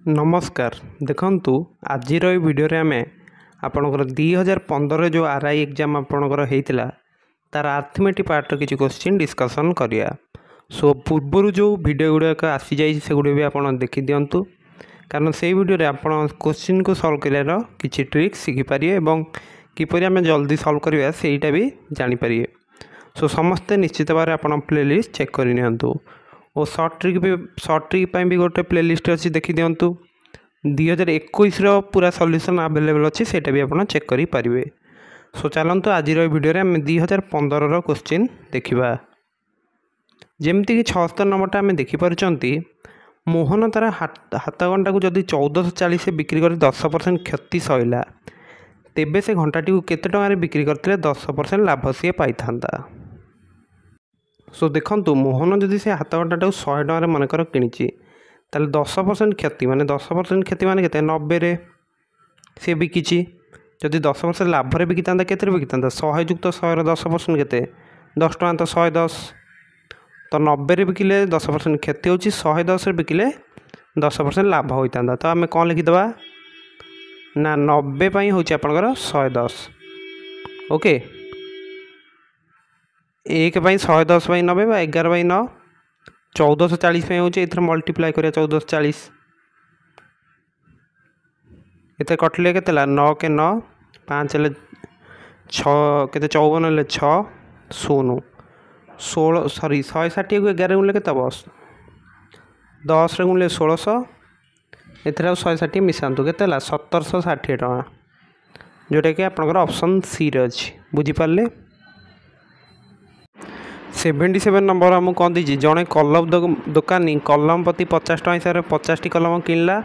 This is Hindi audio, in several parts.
नमस्कार देखंतु आज वीडियो रे आमे आपनकर 2015 जो आरआई एग्जाम आपनकर हेतिला तार अर्थमेटिक पार्ट किछि क्वेश्चन डिस्कशन करिया। सो पूर्व जो वीडियो गुड़ाक आसी जाई से गुडे भी आपन देखि दियंतु, कारण से वीडियो रे आपन क्वेश्चन को सॉल्व करियार किछि ट्रिक सिखि पारिए एवं किपरि आमे जल्दी सॉल्व करिया सेटा भी जानि पारिए। सो समस्ते निश्चित भाव आपन प्लेलिस्ट चेक करि नियंतु और शॉर्ट ट्रिक भी गोटे प्लेलिस्ट अच्छी देखी दिंतु। 2021 पूरा सॉल्यूशन अवेलेबल अच्छी सेटा भी आप चेक करि पारिबे। सो चलतु आज वीडियो आम 2015 क्वेश्चन देखा। जमती कि 76 नंबरटा आम देखिपुं मोहन तार हाथ घंटा को जदि 1440 बिक्री कर 10% क्षति सहला तेबे से घंटाटी को केते टंकार बिक्री करते 10% लाभ सी पाई था। सो देखंतु मोहन जदि से हाथ घंटा 100 टकर मनकर किणी ताले 10% क्षति माने 10% क्षति माने केते 90 से बिकी। जदि 10% लाभ रे बिकी तांदा केते बिकी तांदा 100 युक्त 100 रो 10% केते 10 टका तो 110 तो 90 रे बिकिले 10% क्षति होची 110 रे बिकिले 10% लाभ होई तांदा। तो आमे कोन लिखि दबा ना 90 पई होची आपनकर 110। ओके एक 110 90 11 9 1440 हो मल्टीप्लाई करिया 1440 एते कटले के 9 के 9 5 ले 6 के 54 ले 6 0 16 सॉरी 160 को 11 गुणले के 10 रे गुणले 1600 एथरा 160 मिसांतु के 1760 टका जोटा कि आपनकर ऑप्शन सी रे अछि। बुझी पारले 77 नंबर आमको कौन दीजिए जड़े कलम दुकानी कलम प्रति 50 टका हिसाब से 50 टी कलम किणला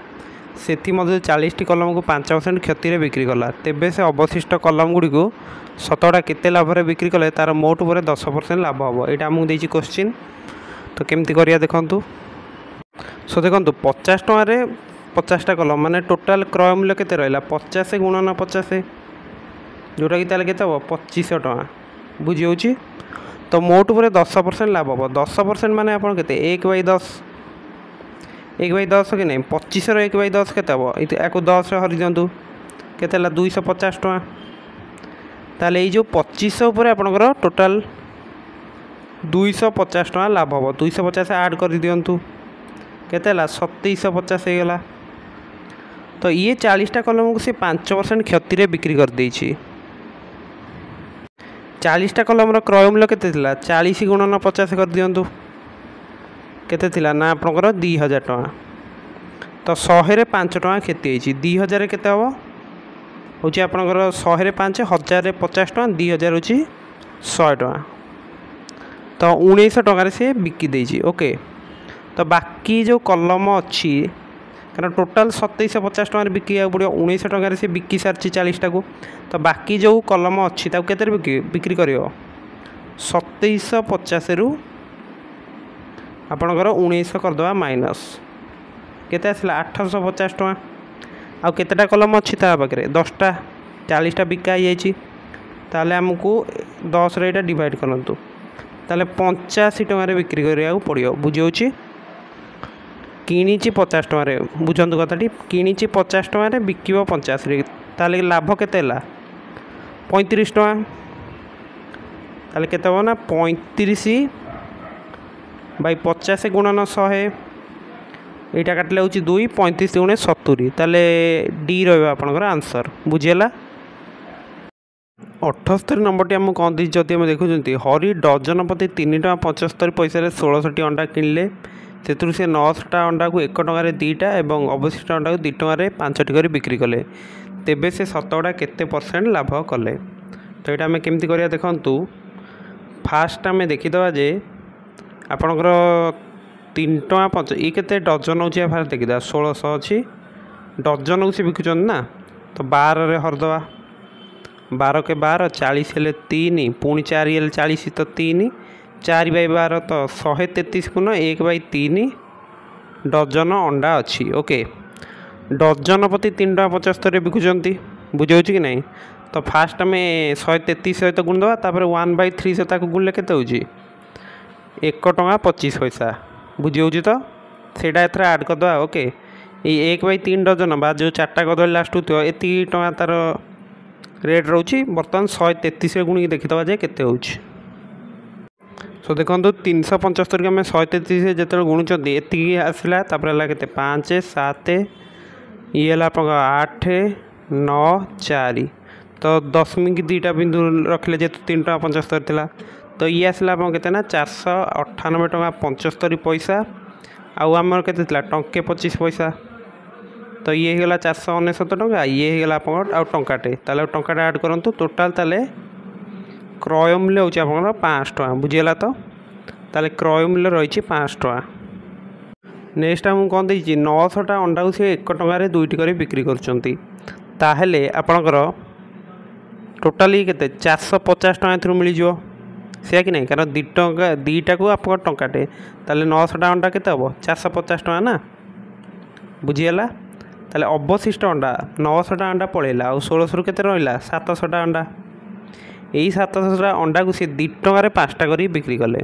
से 40 टी कलम को 5% क्षति बिक्री कला तेबे से अवशिष्ट कलम गुड़ी को शतटा केते लाभ रे बिक्री कले तार मोट पर 10% लाभ हम यहाँ आमको देछि क्वेश्चन। तो केमती करिया देखंतु। सो देखंतु 50 टका 50टा कलम माने टोटाल क्रय मूल्य केते रहला 50 गुणन 50 जोटा कि ताले केते हो 2500 टका। बुझी होची तो मोट पर 10% लाभ हम 10% माने आप 1/10 1/10 कि नहीं 25 1/10 के 10 हरि दिंतु के 250 टका ताले ये जो 2500 पर आपनकर टोटाल 250 टका लाभ हम 250 ऐड कर दिंतु के 2750 हो गला। तो ये 40टा कलम को से 5% क्षति बिक्री कर देछि। 40टा कलम क्रय मूल्य केते 40 गुणन 50 कर दिंतु केते ना आपनकर 2000 टका। तो 100 रे 5 टका क्षति होइछि 2000 केते हबो होछि आपनकर 100 रे 5 1000 रे 50 टका 2000 होछि 100 टका। तो 1900 टका से बिकी देछि। ओके तो बाकी जो कलम अच्छी कारण टोटाल 2750 टका बिकी पड़ो 1900 टका से बिकी सारी 40टा को। तो बाकी जो कलम अच्छी केते बिक्री कर 2750 रु आपणकर 1900 करदे माइनस केते आसला 850 टका। आउ केतेटा कलम अच्छी पाखे 10टा 40टा बिका ताले आमको 10 रे डिवाइड करंतु ताले 85 टका बिक्री करिया पड़ो। बुझी किणी 50 टकर बुझंतु कथाटी किणी 50 टकर बिकिब 50 रे ताले लाभ केते 35 टका ताले केते हो ना 35 बाई 50 गुणन 100 यहाँ काटिले हूँ 2 35 गुणे 70 ताले डी रहा आपनकर आंसर। बुझीगला 78 नंबर टी आम कौन दी जदि आम देखुं हरि डजन प्रति 3 टका 75 पैसा 1600 अंडा किणले से 900टा अंडा को 1 टकर 2टा और अवशिष्ट अंडा को 2 टकर 5टी कर बिक्री कले तेबे से शतकड़ा केते परसेंट लाभ कले। तो यहाँ आम केमती करिया देखंतु। फास्ट आम देखीदे जे आपणकर 3 टका 5 ये केते डजन होची फास्ट देखीदा 1600 अच्छी डजन को से बिकुचन ना। तो 12 रे हरदवा 12 के 12 40 हेले 3 पुणी 4 हेले 40 तो 3 4/12 तो 133 गुण 1/3 डजन अंडा अच्छी। ओके डजन प्रति 3 टका 75 बिकुचंती। बुझे कि नहीं। तो फास्ट आम 133 सहित गुण दवा 1/3 सहित गुणले केते होची 1 टका 25 पैसा। बुझी तो सेटा एथरा ऐड करदे। ओके ये 1/3 डजन बा जो 4टा कदली लास्ट थो एति टଙ୍କା तार रेट रोचे बर्तमान 133 गुणी देखीदे जे केते होउछि। सो देखो 375 आम 133 जो गुणुंट एति आसला के 5 7 ये आप 8 9 4 तो दशमिक 2टा बिंदु रखिले जेहेतु 3.75 था तो ये आसला के 498.75 पैसा आमर के टंके 25 पैसा तो ये होगा 499 टଙ୍କା ये होगा आप टंकाटे टंकाटा आड करूँ टोटाल ताले क्रय मूल्य हो 500 टଙ୍କା बुझीगला तो ताले क्रय मूल्य रही 500 टଙ୍କା। नेक्स्ट आमको कौन देती 900टा अंडा को सी 1 टंकार 2टी कर बिक्री करले आपणकर टोटाली के 450 टଙ୍କା थ्रू मिल जाए से कि नहीं कारण 2 टଙ୍କା 2टा को आप टंकाटे ताले 900टा अंडा के 450 टଙ୍କା ना बुझीगला ताले अवशिष्ट अंडा 900टा अंडा पड़ेगा और 1600 के रहा 700टा अंडा यही 700टा अंडा को सी 2 टंकार 5टा कर बिक्री कले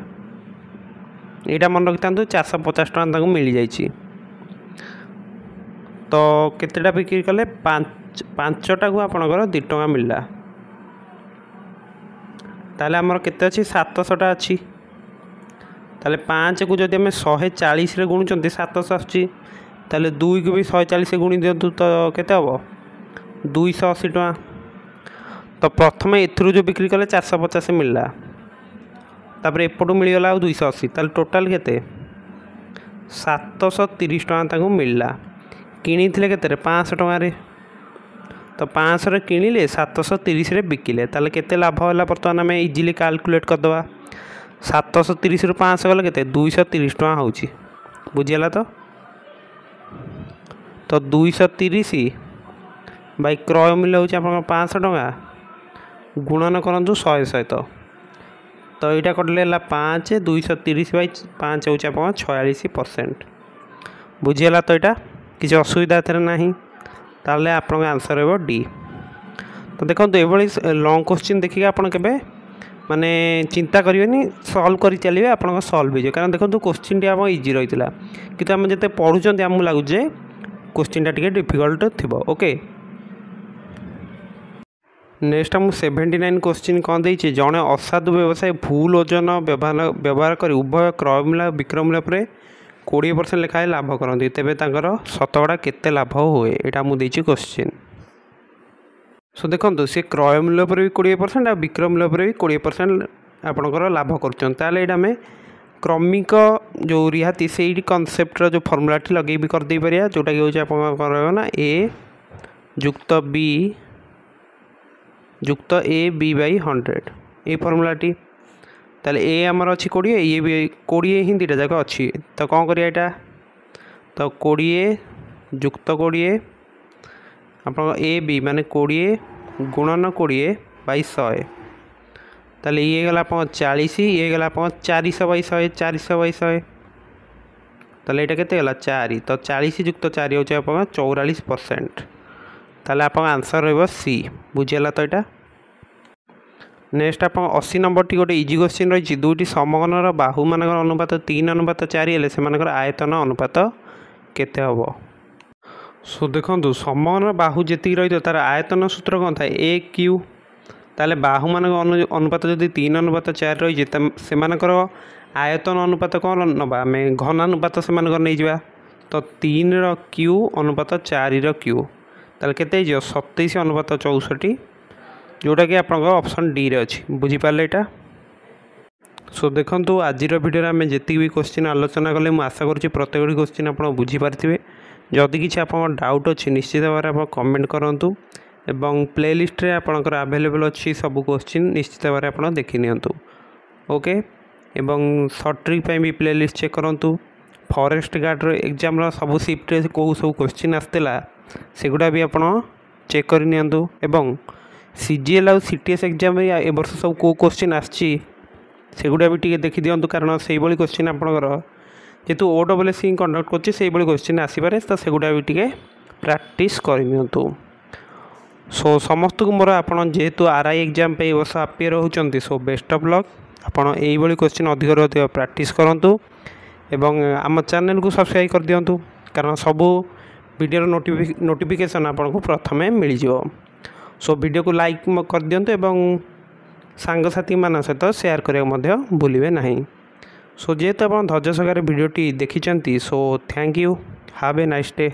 यहाँ मन रखी था 450 टଙ୍କା मिल जाइए तो केतेटा बिक्री कले 5टा को आपणकर 2 टଙ୍କା मिलला ताले आमर केते अच्छी 700टा अच्छी ताले 5 को जब आम 140 रे गुणुंट 700 आसुची ताले 2 को भी 140 गुणी दिंतु तो केते हम 280 टଙ୍କା तो प्रथम एथुरु जो बिक्री कले 450 मिलला तापर एपटू मिलगला 280 ताले टोटाल केते 730 टଙ୍କା मिलला किनी थिले केते 500 टଙ୍କା रे तो 500 रे किणिले 730 रे बिकिले ताले केते लाभ होला बर्तमान आम इजिली कैलकुलेट करदवा 730 रु 500 गले केते 230 टଙ୍କା होउची बुझियला तो 230 बाई क्रय मूल्य होउची आपन 500 टଙ୍କା गुणन करंतु 100 सहित तो यहाँ कटले 5 230 बाई 5 होउची आपन 46% बुझियला तो यहाँ किसी असुविधा एथरे नाही ताले आपन आंसर हो डी। तो देखो ये लॉन्ग क्वेश्चन देखिए आपन केबे माने चिंता करिवेनी सॉल्व करि चलिए आपन सॉल्व हो कारण देखो क्वेश्चन टी आप इजी रही कि आम जिते पढ़ुं आमको लगुचे क्वेश्चन टी डिफिकल्ट थी ओके। नेक्स्ट आम 79 क्वेश्चन कौन देती जड़े असाधु व्यवसायी भूल ओजन व्यवहार कर उभय क्रय मूल्य विक्रय मूल्य पर 20% लेखाएं लाभ करती तेरे शतकड़ा केते लाभ हुए यहाँ मुझे क्वेश्चन। सो देखो सी क्रय मूल्य पर भी 20% आ विक्रय मूल्य पर भी 20% आपंकर लाभ कर क्रमिक जो रिहाती से कनसेप्टर जो फर्मुलाटी लगे भी करदे पारिया जोटा कि हूँ ना ए जुक्त बी जुक्त ए बी बाई 100 ये फर्मुलाटी ताले ए आमर अच्छी 20 ये भी 20 ही 2टा जाक अच्छी तो कौन करिया एटा तो 20 जुक्त 20 आप ए बी माने 20 गुणन 20 बाई 100 ताले ये गला 40 ये गला 400 बाई 100 400 बाई 100 ताले एटा केते गला 4 तो 40 जुक्त 4 होचे आप 44% ताले आप आंसर रहिबो सी बुझियला तो यहाँ। नेक्स्ट आप 80 नंबर टी गोटे इजी क्वेश्चन रही दुईटी समगनर बाहु मान अनुपात 3:4 हेले से आयतन अनुपात केते हम। सो देखो समगनर बाहु जी रही तार आयतन सूत्र कौन था ए क्यू ताले बाहु मान अनुपात जब 3:4 रही से आयतन अनुपात कौन नवा आम घनानुपात से नहीं जावा तो 3 रो क्यू अनुपात 4 रो क्यू ताले केते 27:64 जोटा कि आप ऑप्शन डी रे अच्छी बुझीपारे यहाँ। सो देखो आज वीडियो आम जी भी क्वेश्चन आलोचना कले मुझे आशा करुँच प्रत्येक क्वेश्चन आप बुझीपारे जदि किसी आप डाउट अच्छी निश्चित भाव में कमेंट करूँ एवं प्लेलिस्ट रे आपणकर अवेलेबल अच्छी सब क्वेश्चन निश्चित भाव में आप देखी नियंतु ओके एवं सर्ट ट्रिक भी प्लेलिस्ट चेक करूँ फॉरेस्ट गार्ड एग्जाम सब शिफ्ट कौ सब क्वेश्चन आसला सेगुड़ा भी आप चेक कर नियंतु एवं सीजीएल आउ सीटीएस एग्जाम ए वर्ष सब को क्वेश्चन आसी सेगुड़ा भी टी देखी दिंतु कारण से क्वेश्चन आपंकर जेहतु OSSC कंडक्ट कर क्वेश्चन आसपे तो सेगुड़ा भी टी प्रैक्टिस करनियंतु। सो समस्त को मोर आप जेहेतु आरआई एग्जाम पे वर्ष अपियर होती सो बेस्ट ऑफ लक आपड़ यही क्वेश्चन अधिक प्रैक्टिस करूँ एवं आम चैनल को सब्सक्राइब कर दिंतु कारण सबू वीडियो नोटिफिकेशन आपको प्रथमे मिल जाव। सो वीडियो को लाइक कर दियंतु एवं सांगसाथी मान सहित शेयर करने भूलिए नहीं। सो जेहेतु आप धैर्य सहकारे वीडियोटी देखी, so thank you, have a nice day.